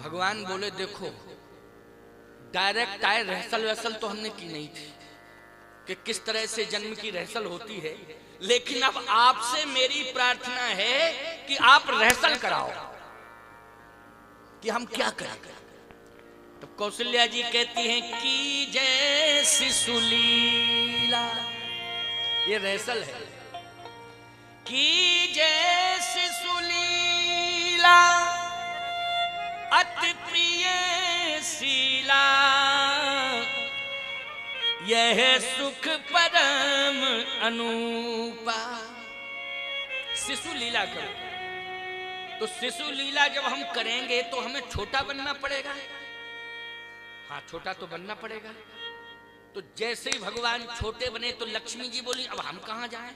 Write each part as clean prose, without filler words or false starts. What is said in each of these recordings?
भगवान बोले देखो डायरेक्ट आए रहसल वहसल तो हमने की नहीं थी कि किस तरह से जन्म की रहसल होती है, लेकिन अब आपसे मेरी प्रार्थना है कि आप रहसल कराओ कि हम क्या करें। तो कौशल्या जी कहती हैं कि जैसी सुलीला, ये रहसल है, कि जैसी सुलीला अति प्रिय शीला, यह सुख परम अनूपा। शिशु लीला करो, तो शिशु लीला जब हम करेंगे तो हमें छोटा बनना पड़ेगा। हाँ, छोटा तो बनना पड़ेगा। तो जैसे ही भगवान छोटे बने तो लक्ष्मी जी बोली अब हम कहां जाएं,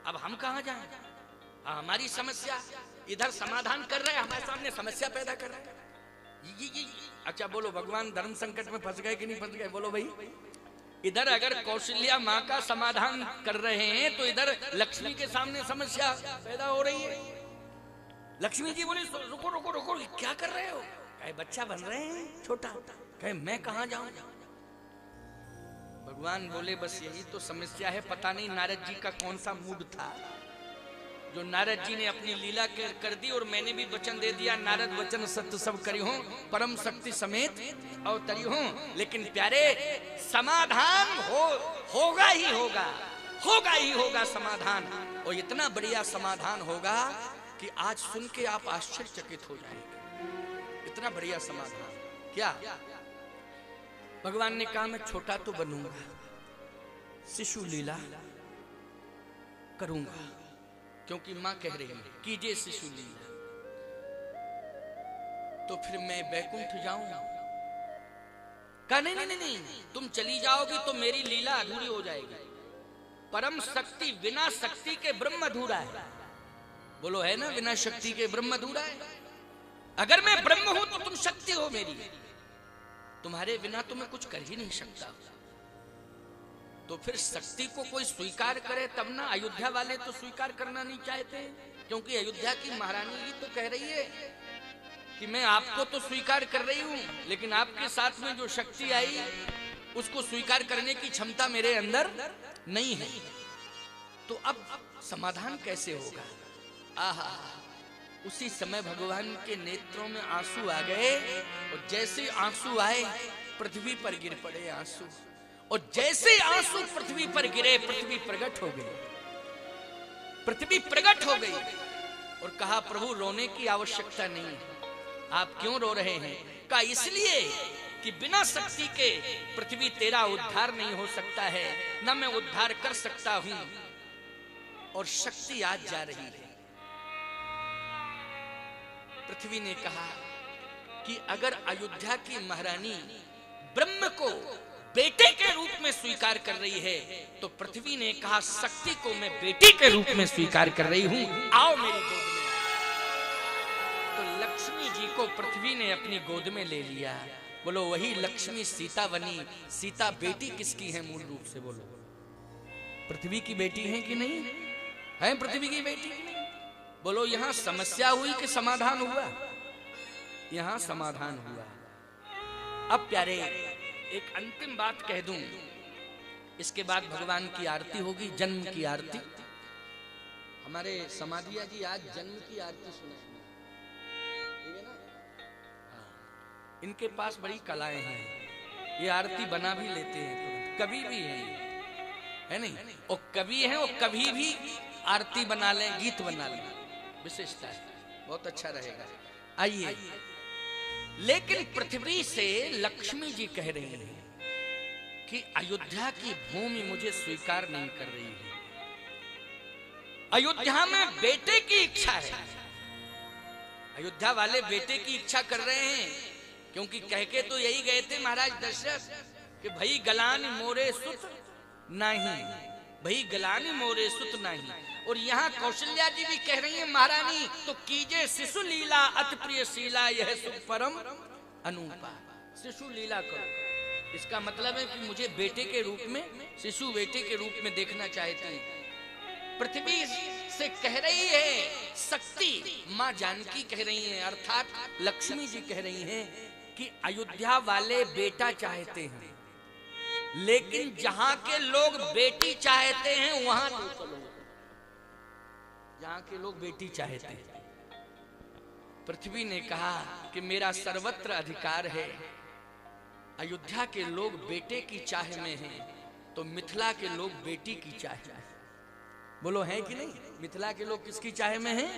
अब हम कहां जाएं, हमारी समस्या इधर समाधान कर रहे हैं, हमारे सामने समस्या पैदा कर रहे हैं। अच्छा बोलो, भगवान धर्म संकट में फंस गए कि नहीं फंस गए? बोलो भाई। इधर अगर कौशल्या माँ का समाधान कर रहे हैं तो इधर लक्ष्मी के सामने समस्या पैदा हो रही है। लक्ष्मी जी बोली रुको रुको रुको, क्या कर रहे हो? कहे बच्चा बन रहे हैं छोटा। कहे मैं कहां जाऊं? भगवान बोले बस यही तो समस्या है। पता नहीं नारद जी का कौन सा मूड था जो नारद जी ने अपनी लीला कर दी, और मैंने भी वचन दे दिया नारद वचन सत्य सब करी हूं, परम शक्ति समेत अवतरी हूं। लेकिन प्यारे समाधान होगा ही होगा, होगा ही होगा समाधान, और इतना बढ़िया समाधान होगा कि आज सुन के आप आश्चर्यचकित हो जाएंगे। इतना बढ़िया समाधान। क्या भगवान ने कहा मैं छोटा तो बनूंगा, शिशु लीला करूंगा, क्योंकि मां कह रही है कीजिए शिशु लीला। तो फिर मैं बैकुंठ जाऊंगा? कहा नहीं नहीं नहीं, तुम चली जाओगी तो मेरी लीला अधूरी हो जाएगी। परम शक्ति बिना शक्ति के ब्रह्म अधूरा है। बोलो है ना, बिना शक्ति के ब्रह्म अधूरा है। अगर मैं ब्रह्म हूं तो तुम शक्ति हो मेरी, तुम्हारे बिना तो मैं कुछ कर ही नहीं सकता। तो फिर शक्ति को कोई स्वीकार करे तब ना। अयोध्या वाले तो स्वीकार करना नहीं चाहते, क्योंकि अयोध्या की महारानी ही तो कह रही है कि मैं आपको तो स्वीकार कर रही हूं, लेकिन आपके साथ में जो शक्ति आई उसको स्वीकार करने की क्षमता मेरे अंदर नहीं है। तो अब समाधान कैसे होगा? आहा, उसी समय भगवान के नेत्रों में आंसू आ गए, और जैसे आंसू आए पृथ्वी पर गिर पड़े आंसू, और जैसे आंसू पृथ्वी पर गिरे पृथ्वी प्रकट हो गई। पृथ्वी प्रकट हो गई और कहा प्रभु रोने की आवश्यकता नहीं है, आप क्यों रो रहे हैं? कहा इसलिए कि बिना शक्ति के पृथ्वी तेरा उद्धार नहीं हो सकता है, न मैं उद्धार कर सकता हूं, और शक्ति आज जा रही है। पृथ्वी ने कहा कि अगर अयोध्या की महारानी ब्रह्म को बेटे के रूप में स्वीकार कर रही है, तो पृथ्वी ने कहा शक्ति को मैं बेटे के रूप में स्वीकार कर रही हूं, आओ मेरी गोद में। तो लक्ष्मी जी को पृथ्वी ने अपनी गोद में ले लिया। बोलो वही लक्ष्मी सीता बनी। सीता बेटी किसकी है मूल रूप से? बोलो पृथ्वी की बेटी है कि नहीं है? पृथ्वी की बेटी की नहीं? बोलो यहां समस्या हुई कि समाधान हुआ? यहां समाधान हुआ। अब प्यारे एक अंतिम बात कह दूं, इसके बाद भगवान की आरती होगी, जन्म की आरती। हमारे समाधिया जी आज जन्म की आरती सुनाएंगे, ठीक है ना? हाँ, इनके पास बड़ी कलाएं हैं, ये आरती बना भी लेते हैं, कभी भी है नहीं, और कवि है और कभी भी आरती बना लें, गीत बना लें, विशेषता है, बहुत अच्छा रहेगा। आइए, लेकिन पृथ्वी से लक्ष्मी जी कह रही है कि अयोध्या की भूमि मुझे स्वीकार नहीं कर रही है। अयोध्या में बेटे की इच्छा है, अयोध्या वाले बेटे की इच्छा कर रहे हैं, क्योंकि कह के तो यही गए थे महाराज दशरथ कि भई गलान मोरे सुत नहीं, भई गलान मोरे सुत नहीं। और यहाँ कौशल्या जी भी कह रही है महारानी तो कीजिए शिशु लीला अति प्रिय शीला, यह सुख परम अनूपा। शिशु लीला करो, इसका मतलब है कि मुझे बेटे के रूप में, शिशु बेटे के रूप में देखना चाहती है। पृथ्वी से कह रही है शक्ति, मां जानकी कह रही है, अर्थात लक्ष्मी जी कह रही हैं कि अयोध्या वाले बेटा चाहते हैं, लेकिन जहां के लोग बेटी चाहते हैं वहां तो चलो। जहां के लोग बेटी चाहते हैं, पृथ्वी ने कहा कि मेरा सर्वत्र अधिकार है। अयोध्या के लोग बेटे की चाह में हैं, तो मिथिला के लोग बेटी की चाह में। बोलो है कि नहीं? मिथिला के लोग किसकी चाह में हैं?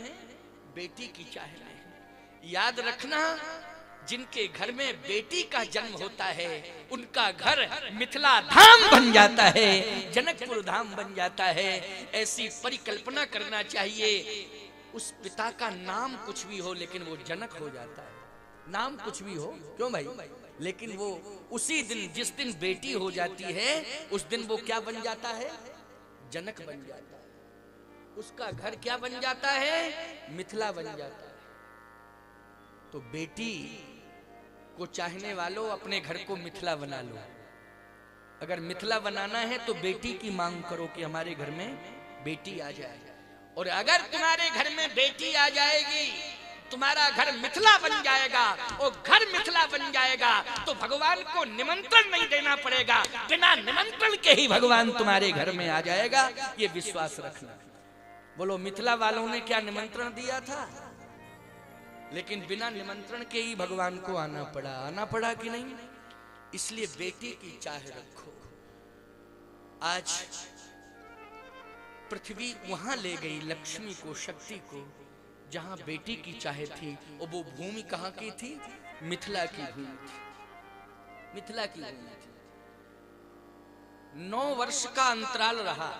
बेटी की चाह में हैं। याद रखना, जिनके घर में बेटी का जन्म होता है उनका घर मिथिला धाम बन जाता है, जनकपुर धाम बन जाता है। ऐसी परिकल्पना करना चाहिए। उस पिता का नाम कुछ भी हो लेकिन वो जनक हो जाता है। नाम कुछ भी हो, क्यों भाई, लेकिन वो उसी दिन, जिस दिन बेटी हो जाती है उस दिन वो क्या बन जाता है? जनक बन जाता है। उसका घर क्या बन जाता है? मिथिला बन जाता है। तो बेटी को चाहने वालों अपने घर को मिथिला बना लो। अगर मिथिला बनाना है तो बेटी की मांग करो कि हमारे घर में बेटी आ जाए। और अगर तुम्हारे घर में बेटी आ जाएगी, तुम्हारा घर मिथिला बन जाएगा, और घर मिथिला बन जाएगा तो भगवान को निमंत्रण नहीं देना पड़ेगा, बिना निमंत्रण के ही भगवान तुम्हारे घर में आ जाएगा। ये विश्वास रखना। बोलो, मिथिला वालों ने क्या निमंत्रण दिया था, लेकिन बिना निमंत्रण के ही भगवान को आना पड़ा। आना पड़ा कि नहीं? इसलिए बेटी की चाह रखो। आज पृथ्वी वहां ले गई लक्ष्मी को, शक्ति को, जहां बेटी की चाह थी। और वो भूमि कहां की थी? मिथिला की भूमि थी। मिथिला की भूमि थी। 9 वर्ष का अंतराल रहा।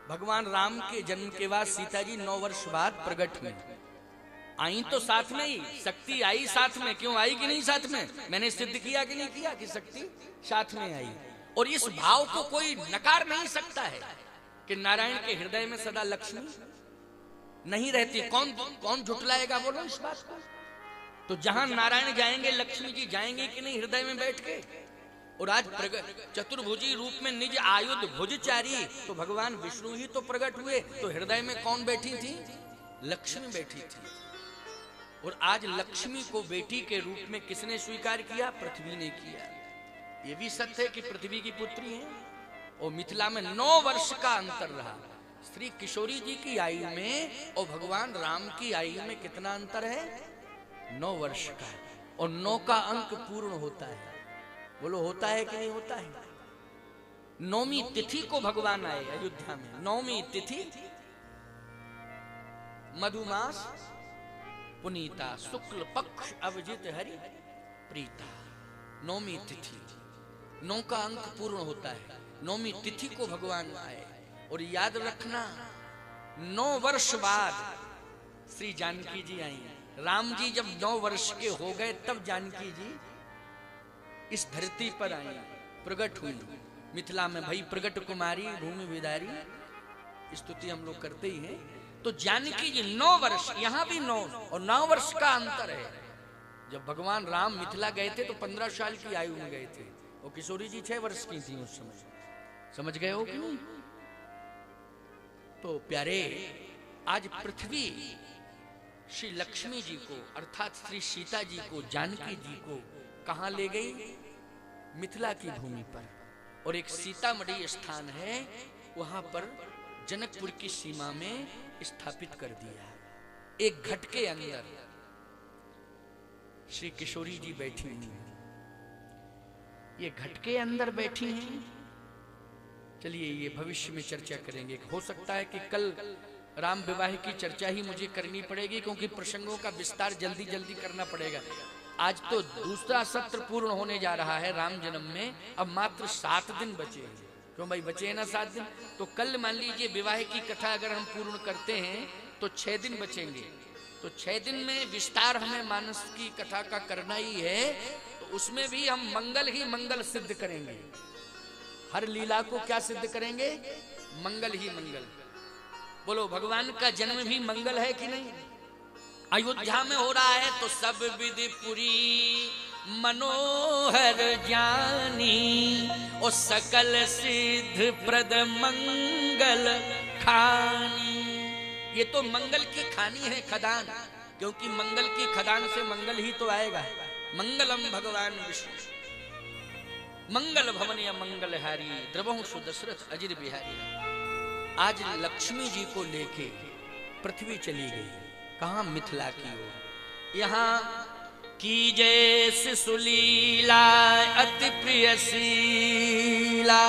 भगवान राम के जन्म के बाद सीता जी 9 वर्ष बाद प्रकट हुई। आई तो साथ में ही, शक्ति आई साथ में। क्यों आई कि नहीं साथ में? मैंने सिद्ध किया कि नहीं किया कि शक्ति साथ में आई। और इस भाव को कोई नकार नहीं सकता है कि नारायण के हृदय में सदा लक्ष्मी नहीं रहती। कौन झुटलाएगा? बोलो इस बात को। तो जहां नारायण जाएंगे लक्ष्मी जी जाएंगे कि नहीं हृदय में बैठ के? और आज चतुर्भुजी रूप में निज आयुध भुजचारी, तो भगवान विष्णु ही तो प्रकट हुए। तो हृदय में कौन बैठी थी? लक्ष्मी बैठी थी। और आज लक्ष्मी को बेटी के रूप में किसने स्वीकार किया? पृथ्वी ने किया। ये भी सत्य है कि पृथ्वी की पुत्री है। और मिथिला में 9 वर्ष का अंतर रहा। श्री किशोरी जी की आयु में और भगवान राम की आयु में कितना अंतर है? 9 वर्ष का। और 9 का अंक पूर्ण होता है। बोलो, होता है कि नहीं होता है? 9वीं तिथि को भगवान आए अयोध्या में। 9वीं तिथि मधुमास पुनीता, शुक्ल पक्ष अवजित हरि प्रीता। 9वीं तिथि, 9 का अंक पूर्ण होता है। 9वीं तिथि को भगवान आए। और याद रखना, 9 वर्ष बाद श्री जानकी जी आई। राम जी जब 9 वर्ष के हो गए तब जानकी जी इस धरती पर आई, प्रकट हुई मिथिला में। भाई प्रकट कुमारी भूमि विदारी, स्तुति हम लोग करते ही हैं। तो जानकी जी 9 वर्ष, यहां भी 9 और 9 वर्ष का अंतर है। जब भगवान राम मिथिला गए थे तो 15 साल की आयु में गए थे। और किशोरी जी 6 वर्ष की थी उस समय। समझ गए हो कि नहीं? तो प्यारे, आज पृथ्वी श्री लक्ष्मी जी को अर्थात श्री सीता जी को, जानकी जी को कहां ले गई? मिथिला की भूमि पर। और एक सीतामढ़ी स्थान है, वहां पर जनकपुर की सीमा में स्थापित कर दिया। एक घट के अंदर श्री किशोरी जी बैठी हुई हैं। ये घट के अंदर बैठी हैं। चलिए ये भविष्य में चर्चा करेंगे। हो सकता है कि कल राम विवाह की चर्चा ही मुझे करनी पड़ेगी, क्योंकि प्रसंगों का विस्तार जल्दी जल्दी करना पड़ेगा। आज तो दूसरा सत्र पूर्ण होने जा रहा है राम जन्म में। अब मात्र 7 दिन बचे हैं। क्यों भाई, बचे हैं ना 7 दिन? तो कल मान लीजिए विवाह की कथा अगर हम पूर्ण करते हैं तो 6 दिन बचेंगे। तो 6 दिन में विस्तार हमें मानस की कथा का करना ही है। तो उसमें भी हम मंगल ही मंगल सिद्ध करेंगे। हर लीला को क्या सिद्ध करेंगे? मंगल ही मंगल। बोलो, भगवान का जन्म भी मंगल है कि नहीं? अयोध्या में हो रहा है तो सब विधि पुरी मनोहर ज्ञानी, और सकल सिद्ध प्रद मंगल खानी। ये तो मंगल की खानी है खदान, क्योंकि मंगल की खदान से मंगल ही तो आएगा। मंगलम भगवान विष्णु मंगल भवन या मंगलहारी द्रवहु सुदशरथ अजिर बिहारी। आज लक्ष्मी जी को लेके पृथ्वी चली गई, कहां? मिथिला की ओर। यहाँ की जैसे सुलीला अति प्रियशीला,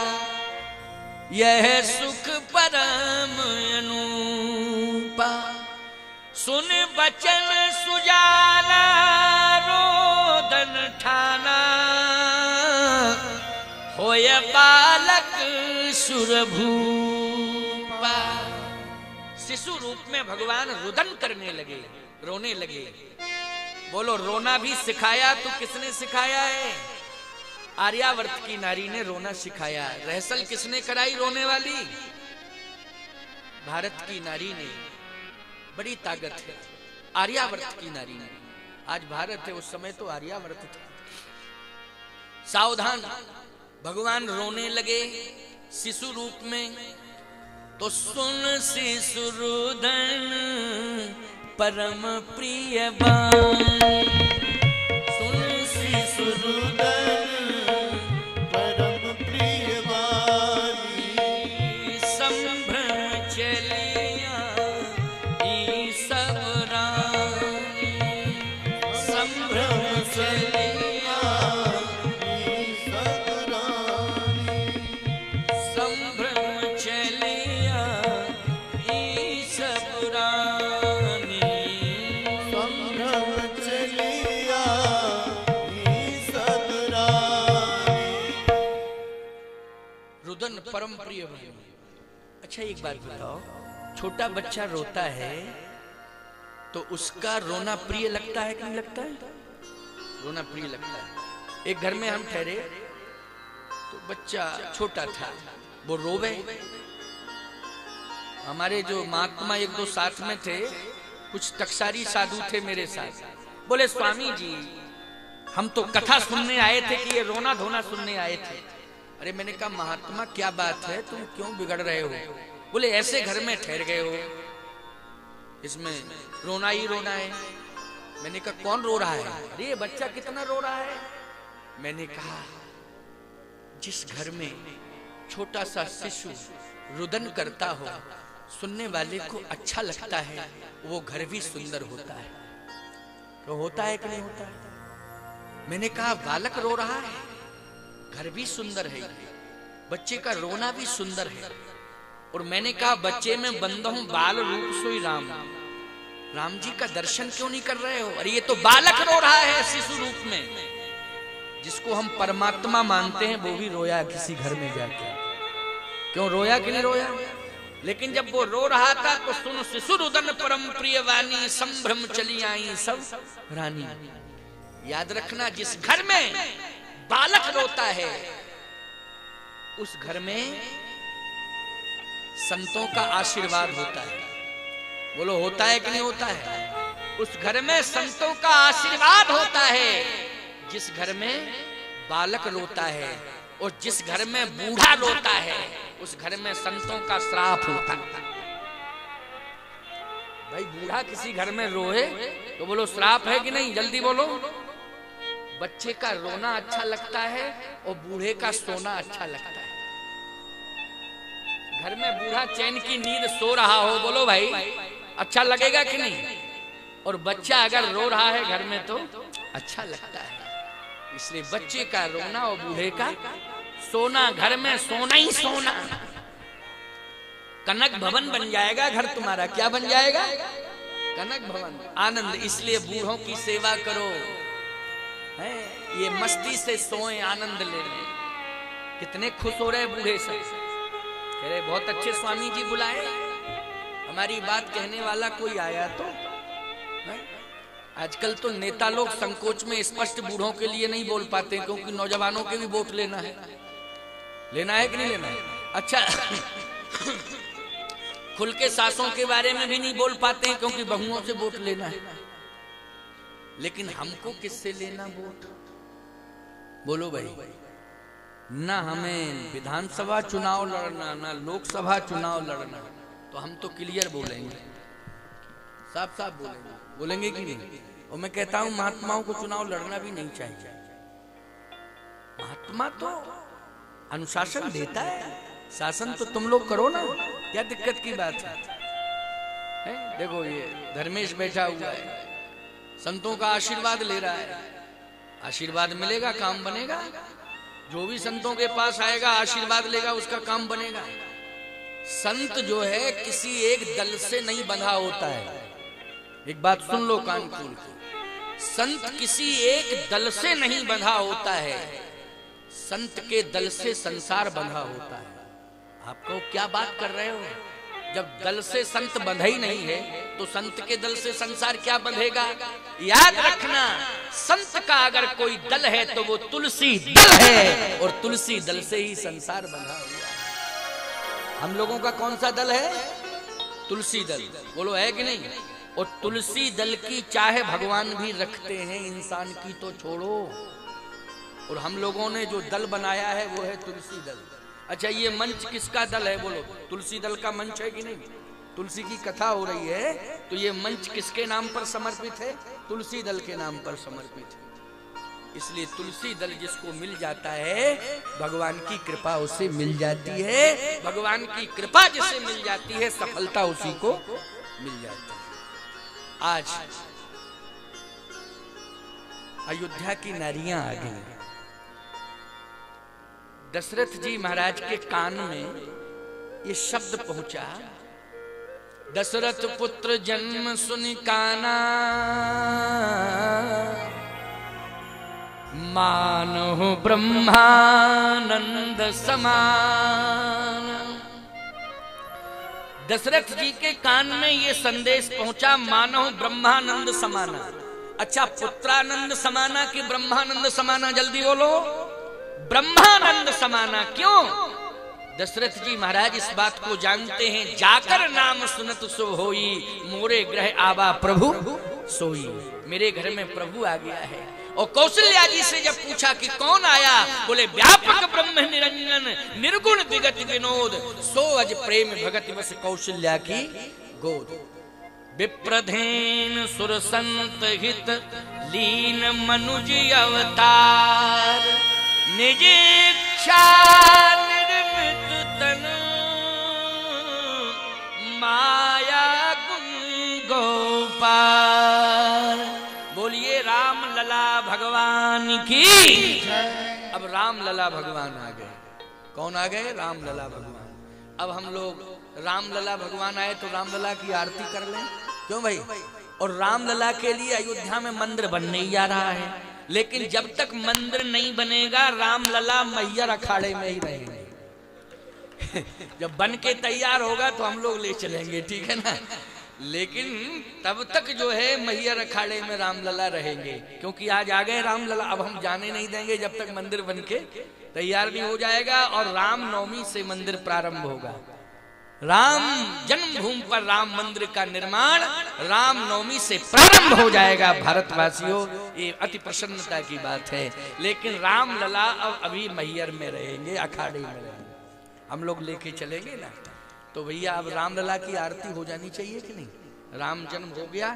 यह सुख परम अनूपा। सुन बचन सुजाना रोदन ठाना, होय बालक सुरभूपा। शिशु रूप में भगवान रुदन करने लगे, रोने लगे। बोलो, रोना भी सिखाया तो किसने सिखाया है? आर्यावर्त की नारी ने रोना सिखाया। रहसल किसने कराई रोने वाली? भारत की नारी ने। बड़ी ताकत है आर्यावर्त की नारी ने। आज भारत है, उस समय तो आर्यावर्त था। सावधान, भगवान रोने लगे शिशु रूप में। तो सुन शिशु रुदन परम प्रिय बानी, सुन शिशु रुदन परम प्रिय बानी। संभ्रम चलिया ई सब रानी, संभ्रम चलिया ई सब रानी, संभ्रम चलिया ई सब रानी, संभ्रम चलिया ई सब रानी। रुदन परम प्रिय बानी। अच्छा एक बात बताओ, छोटा बच्चा रोता है तो उसका रोना प्रिय लगता है कि नहीं लगता है? रोना प्रिय लगता है। एक घर में हम ठहरे तो बच्चा छोटा था, वो रोवे। हमारे जो महात्मा एक दो साथ में थे, कुछ टकसारी साधु थे मेरे साथ। बोले, स्वामी जी हम तो कथा सुनने आए थे कि ये रोना धोना सुनने आए थे। अरे मैंने कहा, महात्मा क्या बात है, तुम क्यों बिगड़ रहे हो? बोले, ऐसे घर में ठहर गए हो, इसमें रोना ही रोना है। मैंने कहा, कौन रो रहा है? अरे ये बच्चा कितना रो रहा है। मैंने कहा, जिस घर में छोटा सा शिशु रुदन करता हो, सुनने वाले को अच्छा लगता है, वो घर भी सुंदर होता है। तो होता है कि नहीं होता है? मैंने कहा, बालक रो रहा है, घर भी सुंदर है, बच्चे का रोना भी सुंदर है। और मैंने कहा, बच्चे में बंधा हूं बाल रूप सोई राम, राम जी का दर्शन क्यों नहीं कर रहे हो? अरे ये तो बालक रो रहा है शिशु रूप में। जिसको हम परमात्मा मानते हैं वो भी रोया किसी घर में जाके। क्यों रोया कि नहीं रोया? लेकिन जब वो रो रहा था तो सुन शिशु रुदन परम प्रिय वाणी, संभ्रम चली आई सब रानी। याद रखना, जिस घर में बालक रोता है उस घर में संतों का आशीर्वाद होता है। बोलो, होता है कि नहीं होता है? उस घर में संतों का आशीर्वाद होता है। जिस घर में बालक रोता है और जिस घर में बूढ़ा रोता है उस घर में संतों का श्राप होता है। भाई, बूढ़ा किसी घर में रोए तो बोलो श्राप है कि नहीं? जल्दी बोलो। बच्चे का रोना अच्छा लगता है और बूढ़े का सोना अच्छा लगता है। घर में बूढ़ा चैन की नींद सो रहा हो, बोलो भाई, अच्छा लगेगा कि नहीं? और बच्चा अगर रो रहा है घर में तो अच्छा लगता है। इसलिए बच्चे का रोना और बूढ़े का सोना, घर में सोना ही सोना। कनक भवन बन जाएगा घर तुम्हारा। क्या बन जाएगा? कनक भवन। आनंद। इसलिए बूढ़ों की सेवा करो, है ये मस्ती से सोए, आनंद ले रहे। कितने खुश हो रहे बूढ़े से, कह रहे बहुत अच्छे स्वामी जी बुलाए। हमारी बात कहने वाला कोई आया तो है? आजकल तो नेता लोग संकोच में स्पष्ट बूढ़ों के लिए नहीं बोल पाते, क्योंकि नौजवानों के भी वोट लेना है। लेना है कि नहीं लेना है? अच्छा खुल के सासों के बारे में भी नहीं बोल पाते हैं, क्योंकि बहुओं से वोट लेना है। लेकिन हमको किससे लेना वोट? बोलो भाई। ना हमें विधानसभा चुनाव लड़ना, ना लोकसभा चुनाव लड़ना, तो हम तो क्लियर बोलेंगे साफ साफ बोलेंगे, बोलेंगे कि नहीं? और मैं कहता हूं महात्माओं को चुनाव लड़ना भी नहीं चाहिए। महात्मा तो अनुशासन देता है, शासन तो तुम लोग करो ना, क्या दिक्कत की बात है? देखो ये धर्मेश बैठा हुआ है, संतों का आशीर्वाद ले रहा है, आशीर्वाद मिलेगा काम बनेगा। जो भी संतों के पास आएगा आशीर्वाद लेगा उसका काम बनेगा। संत जो है किसी एक दल से नहीं बंधा होता है। एक बात सुन लो कान खोल के, संत किसी एक दल से नहीं बंधा होता है, संत के दल से संसार बंधा होता है। आपको क्या बात कर रहे हो? जब दल से संत बंधा ही नहीं है तो संत के दल से संसार क्या बंधेगा? याद रखना, संत का अगर कोई दल है तो वो तुलसी दल है, और तुलसी दल से ही संसार बंधा हुआ है। हम लोगों का कौन सा दल है? तुलसी दल, बोलो है कि नहीं? और तुलसी दल की चाहे भगवान भी रखते हैं, इंसान की तो छोड़ो। और हम लोगों ने जो दल बनाया है वो है तुलसी दल। अच्छा, ये मंच किसका दल है? बोलो, तुलसी दल का मंच है कि नहीं? तुलसी की कथा हो रही है तो ये मंच किसके नाम पर समर्पित है? तुलसी दल के नाम पर समर्पित है। इसलिए तुलसी दल जिसको मिल जाता है, भगवान की कृपा उसे मिल जाती है। भगवान की कृपा जिसे मिल जाती है, सफलता उसी को मिल जाती है। आज अयोध्या की नारियां आ गई। दशरथ जी महाराज के कान में ये शब्द पहुंचा, दशरथ पुत्र जन्म सुनि काना, मानो ब्रह्मानंद समान। दशरथ जी के कान में ये संदेश पहुंचा, मानो ब्रह्मानंद समाना। अच्छा, पुत्रानंद समाना कि ब्रह्मानंद समाना? जल्दी बोलो, ब्रह्मानंद समाना। क्यों? दशरथ जी महाराज इस बात को जानते हैं, जाकर नाम सुनत सो होई, मोरे ग्रह आवा प्रभु सोई। मेरे घर में प्रभु आ गया है। और कौशल्या जी से जब पूछा कि कौन आया, बोले व्यापक ब्रह्म निरंजन, निर्गुण विगत विनोद, सो अज प्रेम भगत बस कौशल्या की गोद। विप्रधेन सुर संत हित, लीन मनुज अवतार, निज इच्छा निर्मित तन, माया गुण गोपाल। बोलिए राम लला भगवान की। अब राम लला भगवान आ गए। कौन आ गए? राम लला भगवान। अब हम लोग राम लला भगवान आए तो राम लला की आरती कर लें, क्यों भाई? और राम लला के लिए अयोध्या में मंदिर बनने ही जा रहा है, लेकिन जब तक मंदिर नहीं बनेगा राम लला मैहर अखाड़े में ही रहेंगे। जब बन के तैयार होगा तो हम लोग ले चलेंगे, ठीक है ना? लेकिन तब तक जो है मैहर अखाड़े में राम लला रहेंगे, क्योंकि आज आ गए राम लला। अब हम जाने नहीं देंगे जब तक मंदिर बन के तैयार नहीं हो जाएगा। और राम नवमी से मंदिर प्रारंभ होगा। राम जन्मभूमि पर राम मंदिर का निर्माण राम नवमी से प्रारंभ हो जाएगा। भारतवासियों, ये अति प्रसन्नता की बात है। लेकिन राम लला अब अभी मैहर में रहेंगे, अखाड़े में रहेंगे। हम लोग लेके चलेंगे ना, तो भैया अब राम लला की आरती हो जानी चाहिए कि नहीं? राम जन्म हो गया,